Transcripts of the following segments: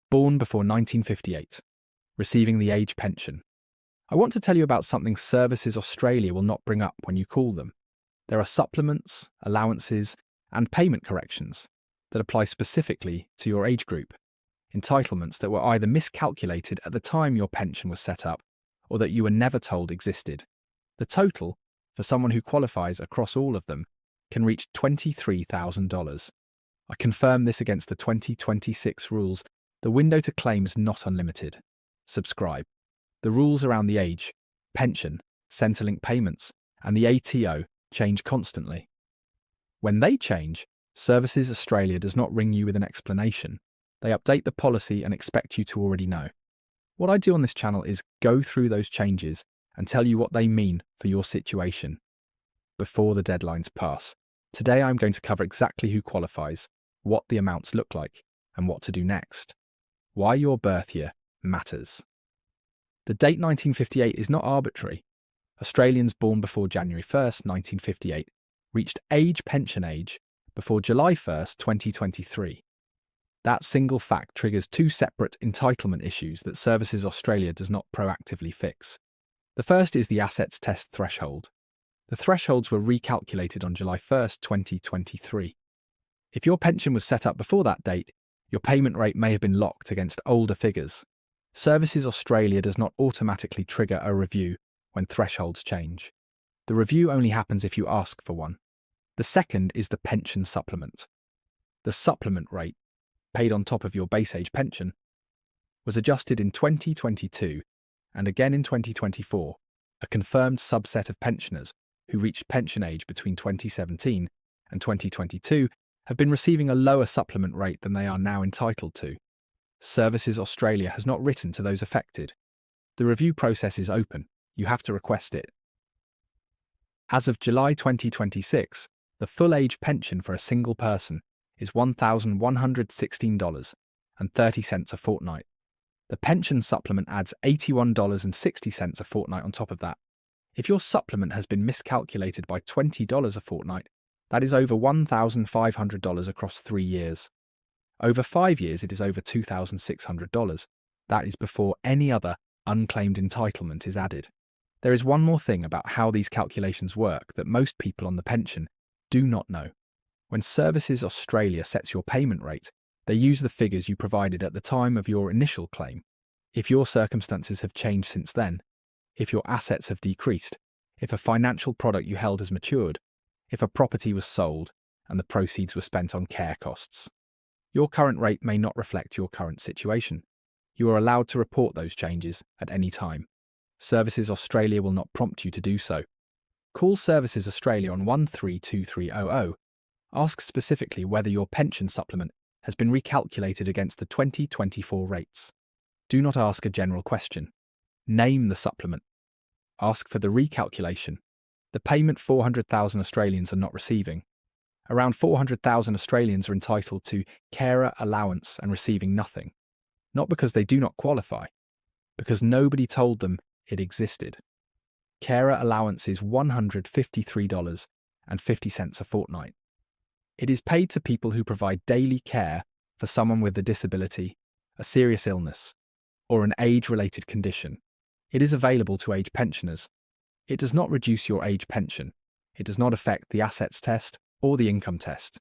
born before 1958, receiving the age pension. I want to tell you about something Services Australia will not bring up when you call them. There are supplements, allowances, and payment corrections that apply specifically to your age group. Entitlements that were either miscalculated at the time your pension was set up or that you were never told existed. The total, for someone who qualifies across all of them, can reach $23,000. I confirm this against the 2026 rules. The window to claim is not unlimited. Subscribe. The rules around the age, pension, Centrelink payments, and the ATO change constantly. When they change, Services Australia does not ring you with an explanation. They update the policy and expect you to already know. What I do on this channel is go through those changes and tell you what they mean for your situation before the deadlines pass. Today I'm going to cover exactly who qualifies, what the amounts look like, and what to do next. Why your birth year matters. The date 1958 is not arbitrary. Australians born before January 1st, 1958 reached pension age before July 1st, 2023. That single fact triggers two separate entitlement issues that Services Australia does not proactively fix. The first is the assets test threshold. The thresholds were recalculated on July 1st, 2023. If your pension was set up before that date, your payment rate may have been locked against older figures. Services Australia does not automatically trigger a review when thresholds change. The review only happens if you ask for one. The second is the pension supplement. The supplement rate, paid on top of your base age pension, was adjusted in 2022 and again in 2024. A confirmed subset of pensioners who reached pension age between 2017 and 2022 have been receiving a lower supplement rate than they are now entitled to. Services Australia has not written to those affected. The review process is open. You have to request it. As of July 2026, the full age pension for a single person is $1,116.30 a fortnight. The pension supplement adds $81.60 a fortnight on top of that. If your supplement has been miscalculated by $20 a fortnight, that is over $1,500 across 3 years. Over 5 years, it is over $2,600. That is before any other unclaimed entitlement is added. There is one more thing about how these calculations work that most people on the pension do not know. When Services Australia sets your payment rate, they use the figures you provided at the time of your initial claim. If your circumstances have changed since then, if your assets have decreased, if a financial product you held has matured, if a property was sold and the proceeds were spent on care costs, your current rate may not reflect your current situation. You are allowed to report those changes at any time. Services Australia will not prompt you to do so. Call Services Australia on 132300. Ask specifically whether your pension supplement has been recalculated against the 2024 rates. Do not ask a general question. Name the supplement. Ask for the recalculation. The payment 400,000 Australians are not receiving. Around 400,000 Australians are entitled to carer allowance and receiving nothing. Not because they do not qualify, because nobody told them it existed. Carer allowance is $153.50 a fortnight. It is paid to people who provide daily care for someone with a disability, a serious illness, or an age-related condition. It is available to age pensioners. It does not reduce your age pension. It does not affect the assets test or the income test.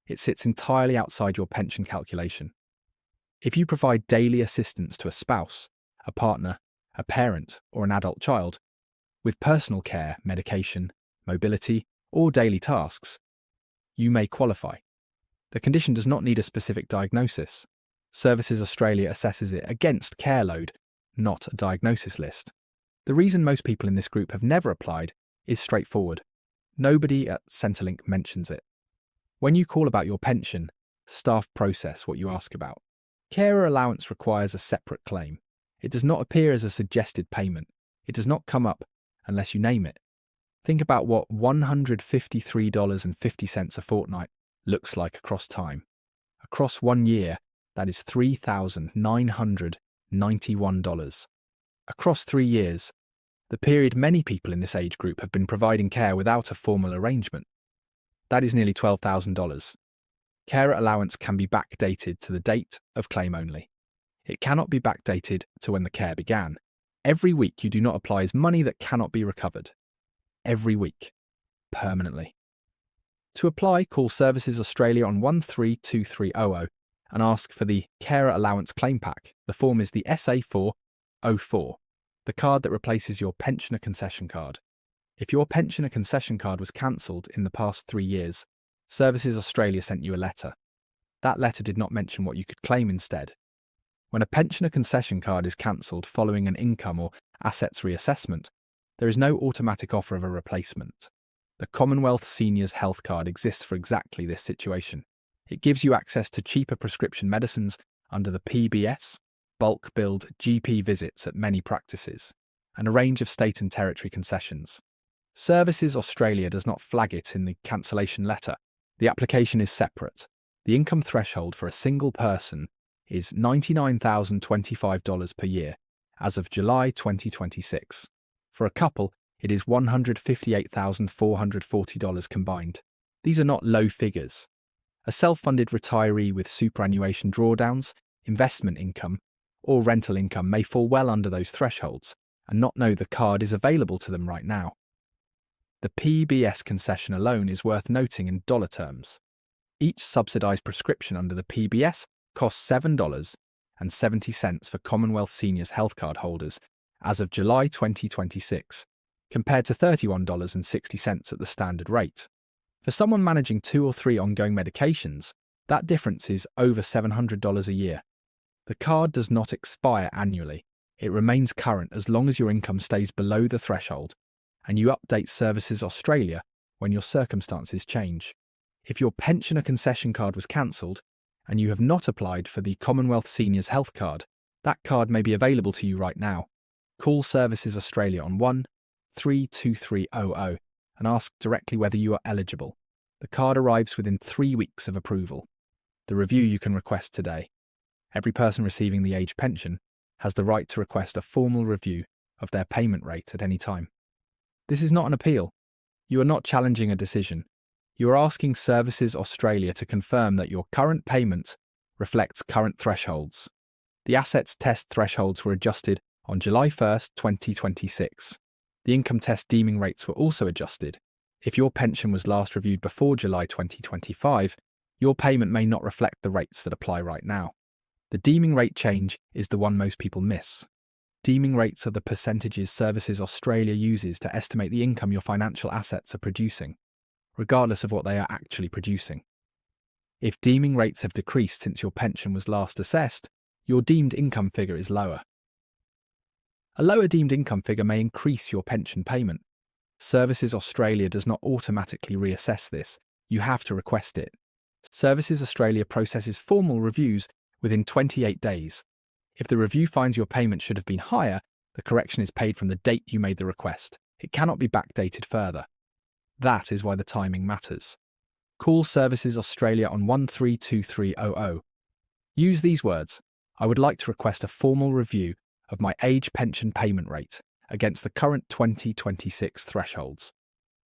It sits entirely outside your pension calculation. If you provide daily assistance to a spouse, a partner, a parent, or an adult child, with personal care, medication, mobility, or daily tasks, you may qualify. The condition does not need a specific diagnosis. Services Australia assesses it against care load, not a diagnosis list. The reason most people in this group have never applied is straightforward. Nobody at Centrelink mentions it. When you call about your pension, staff process what you ask about. Carer allowance requires a separate claim. It does not appear as a suggested payment. It does not come up unless you name it. Think about what $153.50 a fortnight looks like across time. Across 1 year, that is $3,991. Across 3 years, the period many people in this age group have been providing care without a formal arrangement, that is nearly $12,000. Carer allowance can be backdated to the date of claim only. It cannot be backdated to when the care began. Every week you do not apply is money that cannot be recovered. Every week. Permanently. To apply, call Services Australia on 132300 and ask for the Carer Allowance Claim Pack. The form is the SA404, the card that replaces your pensioner concession card. If your pensioner concession card was cancelled in the past 3 years, Services Australia sent you a letter. That letter did not mention what you could claim instead. When a pensioner concession card is cancelled following an income or assets reassessment, there is no automatic offer of a replacement. The Commonwealth Seniors Health Card exists for exactly this situation. It gives you access to cheaper prescription medicines under the PBS, bulk billed GP visits at many practices, and a range of state and territory concessions. Services Australia does not flag it in the cancellation letter. The application is separate. The income threshold for a single person is $99,025 per year as of July 2026. For a couple, it is $158,440 combined. These are not low figures. A self-funded retiree with superannuation drawdowns, investment income, or rental income may fall well under those thresholds and not know the card is available to them right now. The PBS concession alone is worth noting in dollar terms. Each subsidised prescription under the PBS costs $7.70 for Commonwealth Seniors Health Card holders as of July 2026, compared to $31.60 at the standard rate. For someone managing 2 or 3 ongoing medications, that difference is over $700 a year. The card does not expire annually. It remains current as long as your income stays below the threshold, and you update Services Australia when your circumstances change. If your pensioner concession card was cancelled and you have not applied for the Commonwealth Seniors Health Card, that card may be available to you right now. Call Services Australia on 132300 and ask directly whether you are eligible. The card arrives within 3 weeks of approval. The review you can request today. Every person receiving the age pension has the right to request a formal review of their payment rate at any time. This is not an appeal. You are not challenging a decision. You are asking Services Australia to confirm that your current payment reflects current thresholds. The assets test thresholds were adjusted on July 1st, 2026. The income test deeming rates were also adjusted. If your pension was last reviewed before July 2025, your payment may not reflect the rates that apply right now. The deeming rate change is the one most people miss. Deeming rates are the percentages Services Australia uses to estimate the income your financial assets are producing, regardless of what they are actually producing. If deeming rates have decreased since your pension was last assessed, your deemed income figure is lower. A lower deemed income figure may increase your pension payment. Services Australia does not automatically reassess this. You have to request it. Services Australia processes formal reviews within 28 days. If the review finds your payment should have been higher, the correction is paid from the date you made the request. It cannot be backdated further. That is why the timing matters. Call Services Australia on 132300. Use these words: I would like to request a formal review of my age pension payment rate against the current 2026 thresholds.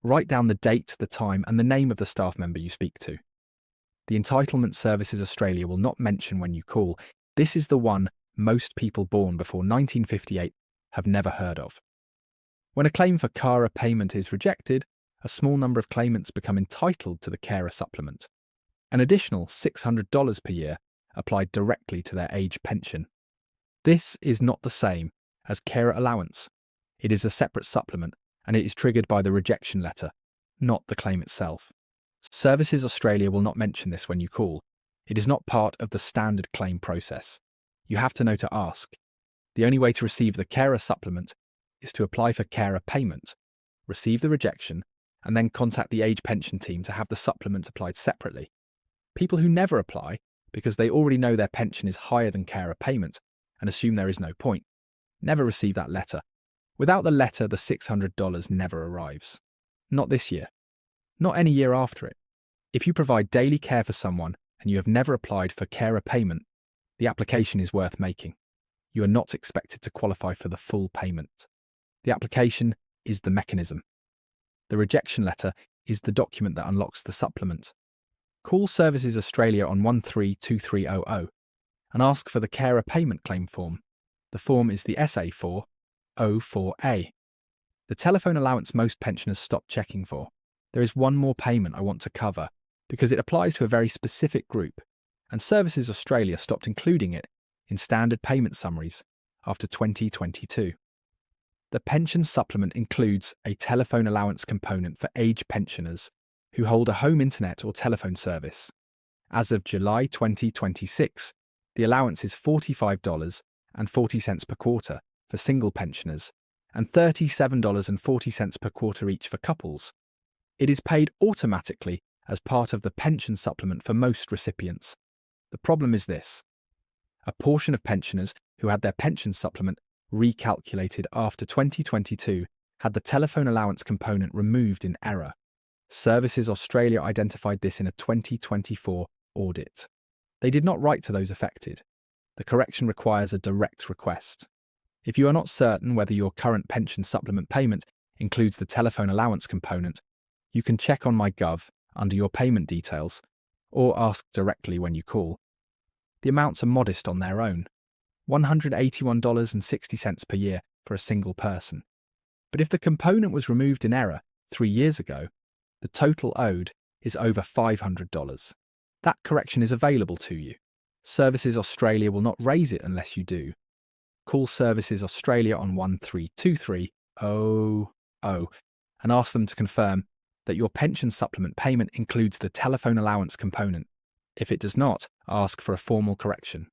Write down the date, the time, and the name of the staff member you speak to. The entitlement Services Australia will not mention when you call. This is the one most people born before 1958 have never heard of. When a claim for carer payment is rejected, a small number of claimants become entitled to the carer supplement, an additional $600 per year applied directly to their age pension. This is not the same as carer allowance. It is a separate supplement, and it is triggered by the rejection letter, not the claim itself. Services Australia will not mention this when you call. It is not part of the standard claim process. You have to know to ask. The only way to receive the carer supplement is to apply for carer payment, receive the rejection, and then contact the age pension team to have the supplement applied separately. People who never apply because they already know their pension is higher than carer payment and assume there is no point, never receive that letter. Without the letter, the $600 never arrives. Not this year. Not any year after it. If you provide daily care for someone and you have never applied for carer payment, the application is worth making. You are not expected to qualify for the full payment. The application is the mechanism. The rejection letter is the document that unlocks the supplement. Call Services Australia on 132300 and ask for the carer payment claim form. The form is the SA4-04A. The telephone allowance most pensioners stop checking for. There is one more payment I want to cover because it applies to a very specific group, and Services Australia stopped including it in standard payment summaries after 2022. The pension supplement includes a telephone allowance component for aged pensioners who hold a home internet or telephone service. As of July 2026, the allowance is $45.40 per quarter for single pensioners and $37.40 per quarter each for couples. It is paid automatically as part of the pension supplement for most recipients. The problem is this: a portion of pensioners who had their pension supplement recalculated after 2022 had the telephone allowance component removed in error. Services Australia identified this in a 2024 audit. They did not write to those affected. The correction requires a direct request. If you are not certain whether your current pension supplement payment includes the telephone allowance component, you can check on MyGov under your payment details or ask directly when you call. The amounts are modest on their own, $181.60 per year for a single person. But if the component was removed in error 3 years ago, the total owed is over $500. That correction is available to you. Services Australia will not raise it unless you do. Call Services Australia on 132300 and ask them to confirm that your pension supplement payment includes the telephone allowance component. If it does not, ask for a formal correction.